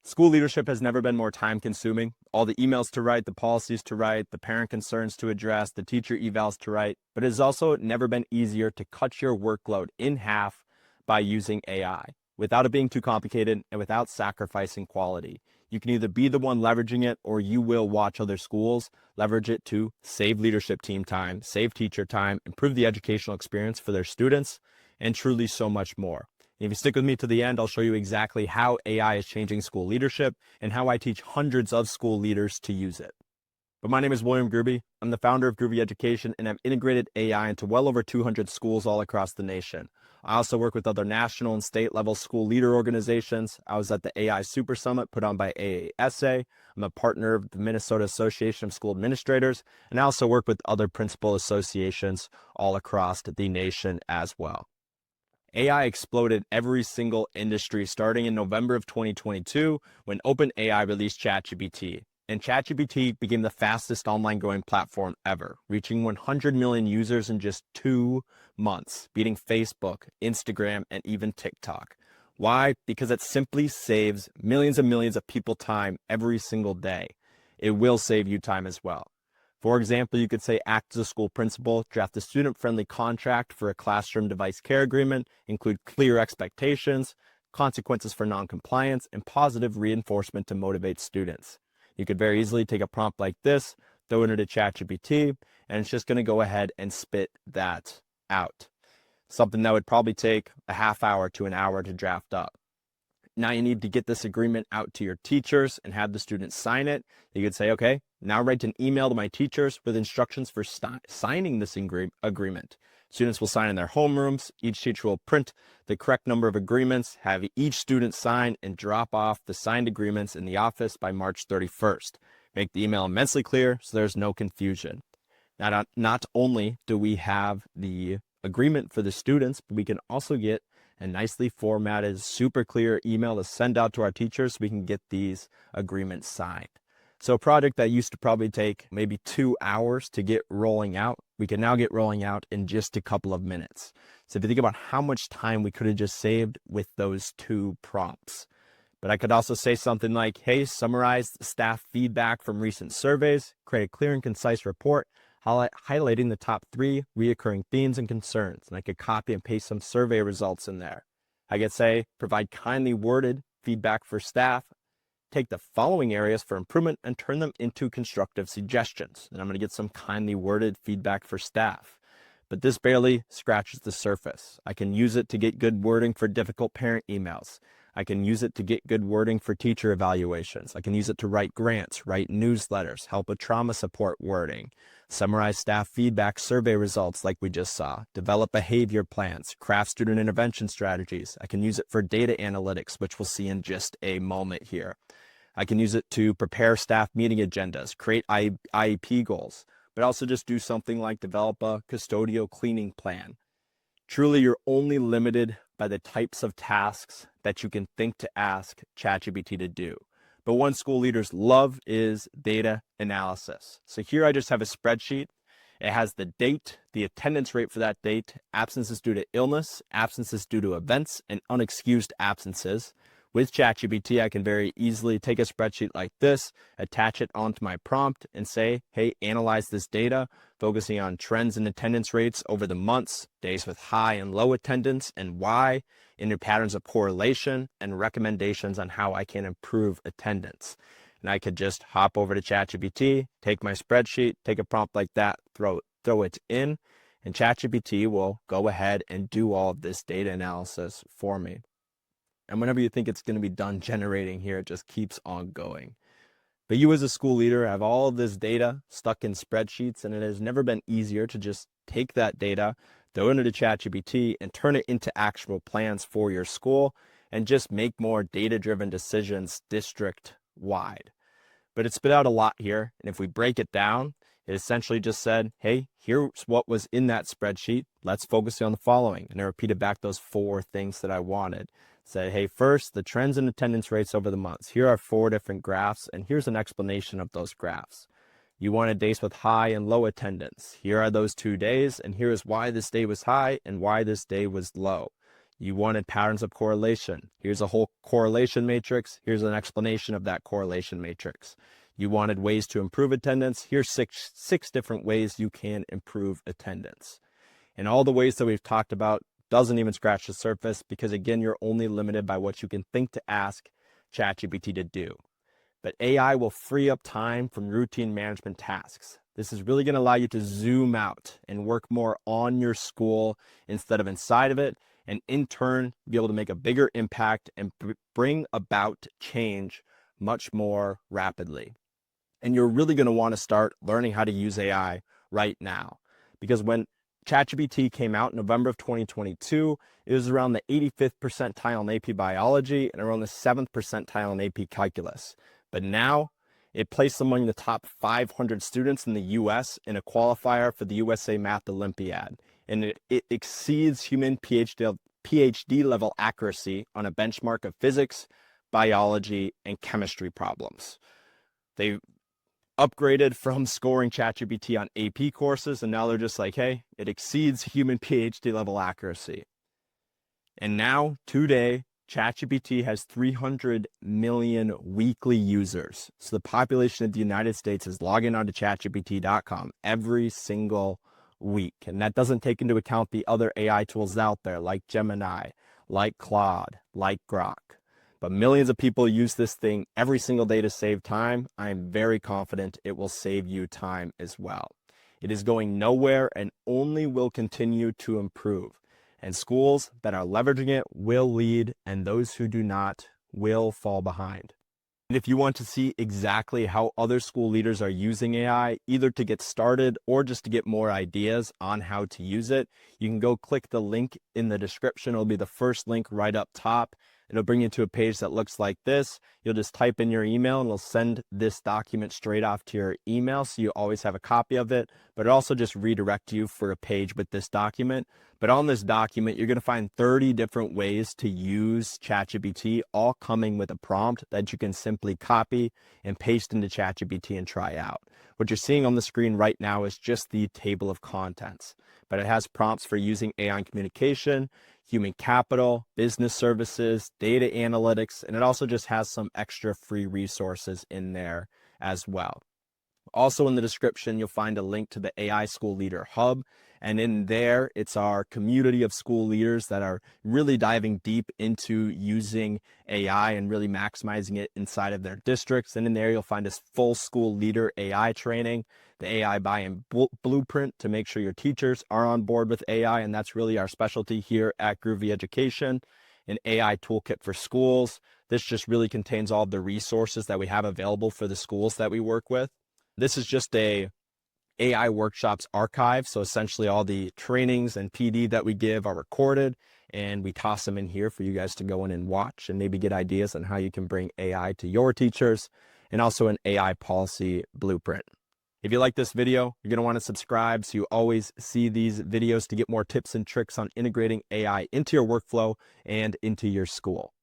School leadership has never been more time consuming. All the emails to write, the policies to write, the parent concerns to address, the teacher evals to write, but it has also never been easier to cut your workload in half by using AI without it being too complicated and without sacrificing quality. You can either be the one leveraging it or you will watch other schools leverage it to save leadership team time, save teacher time, improve the educational experience for their students, and truly so much more. If you stick with me to the end, I'll show you exactly how AI is changing school leadership and how I teach hundreds of school leaders to use it. But my name is William Gruby. I'm the founder of Gruby Education, and I've integrated AI into well over 200 schools all across the nation. I also work with other national and state level school leader organizations. I was at the AI Super Summit put on by AASA. I'm a partner of the Minnesota Association of School Administrators, and I also work with other principal associations all across the nation as well. AI exploded every single industry starting in November of 2022 when OpenAI released ChatGPT. And ChatGPT became the fastest online growing platform ever, reaching 100 million users in just 2 months, beating Facebook, Instagram, and even TikTok. Why? Because it simply saves millions and millions of people time every single day. It will save you time as well. For example, you could say act as a school principal, draft a student-friendly contract for a classroom device care agreement, include clear expectations, consequences for non-compliance, and positive reinforcement to motivate students. You could very easily take a prompt like this, throw it into ChatGPT, and it's just going to go ahead and spit that out. Something that would probably take a half hour to an hour to draft up. Now you need to get this agreement out to your teachers and have the students sign it. You could say, okay, now write an email to my teachers with instructions for signing this agreement. Students will sign in their homerooms. Each teacher will print the correct number of agreements, have each student sign and drop off the signed agreements in the office by March 31st. Make the email immensely clear so there's no confusion. Now, not only do we have the agreement for the students, but we can also get a nicely formatted, super clear email to send out to our teachers so we can get these agreements signed. So a project that used to probably take maybe 2 hours to get rolling out, we can now get rolling out in just a couple of minutes. So if you think about how much time we could have just saved with those 2 prompts. But I could also say something like, hey, summarize staff feedback from recent surveys, create a clear and concise report, highlighting the top 3 reoccurring themes and concerns. And I could copy and paste some survey results in there. I could say, provide kindly worded feedback for staff, take the following areas for improvement and turn them into constructive suggestions. And I'm going to get some kindly worded feedback for staff. But this barely scratches the surface. I can use it to get good wording for difficult parent emails. I can use it to get good wording for teacher evaluations. I can use it to write grants, write newsletters, help with trauma support wording, summarize staff feedback survey results like we just saw, develop behavior plans, craft student intervention strategies. I can use it for data analytics, which we'll see in just a moment here. I can use it to prepare staff meeting agendas, create IEP goals, but also just do something like develop a custodial cleaning plan. Truly, you're only limited by the types of tasks that you can think to ask ChatGPT to do. But one school leaders love is data analysis. So here I just have a spreadsheet. It has the date, the attendance rate for that date, absences due to illness, absences due to events, and unexcused absences. With ChatGPT, I can very easily take a spreadsheet like this, attach it onto my prompt and say, hey, analyze this data, focusing on trends in attendance rates over the months, days with high and low attendance and why, into patterns of correlation and recommendations on how I can improve attendance. And I could just hop over to ChatGPT, take my spreadsheet, take a prompt like that, throw it in, and ChatGPT will go ahead and do all of this data analysis for me. And whenever you think it's going to be done generating here, it just keeps on going. But you as a school leader have all of this data stuck in spreadsheets, and it has never been easier to just take that data, throw it into ChatGPT, and turn it into actual plans for your school, and just make more data-driven decisions district-wide. But it spit out a lot here, and if we break it down, it essentially just said, hey, here's what was in that spreadsheet. Let's focus on the following. And I repeated back those 4 things that I wanted. Said, hey, first, the trends in attendance rates over the months. Here are 4 different graphs, and here's an explanation of those graphs. You wanted days with high and low attendance. Here are those 2 days, and here is why this day was high and why this day was low. You wanted patterns of correlation. Here's a whole correlation matrix. Here's an explanation of that correlation matrix. You wanted ways to improve attendance. Here's six different ways you can improve attendance. And all the ways that we've talked about doesn't even scratch the surface, because again, you're only limited by what you can think to ask ChatGPT to do. But AI will free up time from routine management tasks. This is really going to allow you to zoom out and work more on your school instead of inside of it, and in turn, be able to make a bigger impact and bring about change much more rapidly. And you're really going to want to start learning how to use AI right now, because when ChatGPT came out in November of 2022, it was around the 85th percentile in AP Biology and around the 7th percentile in AP Calculus. But now it placed among the top 500 students in the US in a qualifier for the USA Math Olympiad. And it exceeds human PhD level accuracy on a benchmark of physics, biology, and chemistry problems. They upgraded from scoring ChatGPT on AP courses, and now they're just like, hey, it exceeds human PhD level accuracy. And now, today, ChatGPT has 300 million weekly users. So the population of the United States is logging onto ChatGPT.com every single week. And that doesn't take into account the other AI tools out there like Gemini, like Claude, like Grok. But millions of people use this thing every single day to save time. I am very confident it will save you time as well. It is going nowhere and only will continue to improve. And schools that are leveraging it will lead, and those who do not will fall behind. And if you want to see exactly how other school leaders are using AI, either to get started or just to get more ideas on how to use it, you can go click the link in the description. It'll be the first link right up top. It'll bring you to a page that looks like this. You'll just type in your email and it'll send this document straight off to your email, so you always have a copy of it, but it also just redirect you for a page with this document. But on this document, you're going to find 30 different ways to use ChatGPT, all coming with a prompt that you can simply copy and paste into ChatGPT and try out. What you're seeing on the screen right now is just the table of contents, but it has prompts for using AI in communication, human capital, business services, data analytics, and it also just has some extra free resources in there as well. Also in the description, you'll find a link to the AI School Leader Hub. And in there, it's our community of school leaders that are really diving deep into using AI and really maximizing it inside of their districts. And in there, you'll find this full school leader AI training, the AI buy-in blueprint to make sure your teachers are on board with AI. And that's really our specialty here at Groovy Education, an AI toolkit for schools. This just really contains all of the resources that we have available for the schools that we work with. This is just a AI workshops archive. So essentially all the trainings and PD that we give are recorded, and we toss them in here for you guys to go in and watch and maybe get ideas on how you can bring AI to your teachers, and also an AI policy blueprint. If you like this video, you're going to want to subscribe so you always see these videos to get more tips and tricks on integrating AI into your workflow and into your school.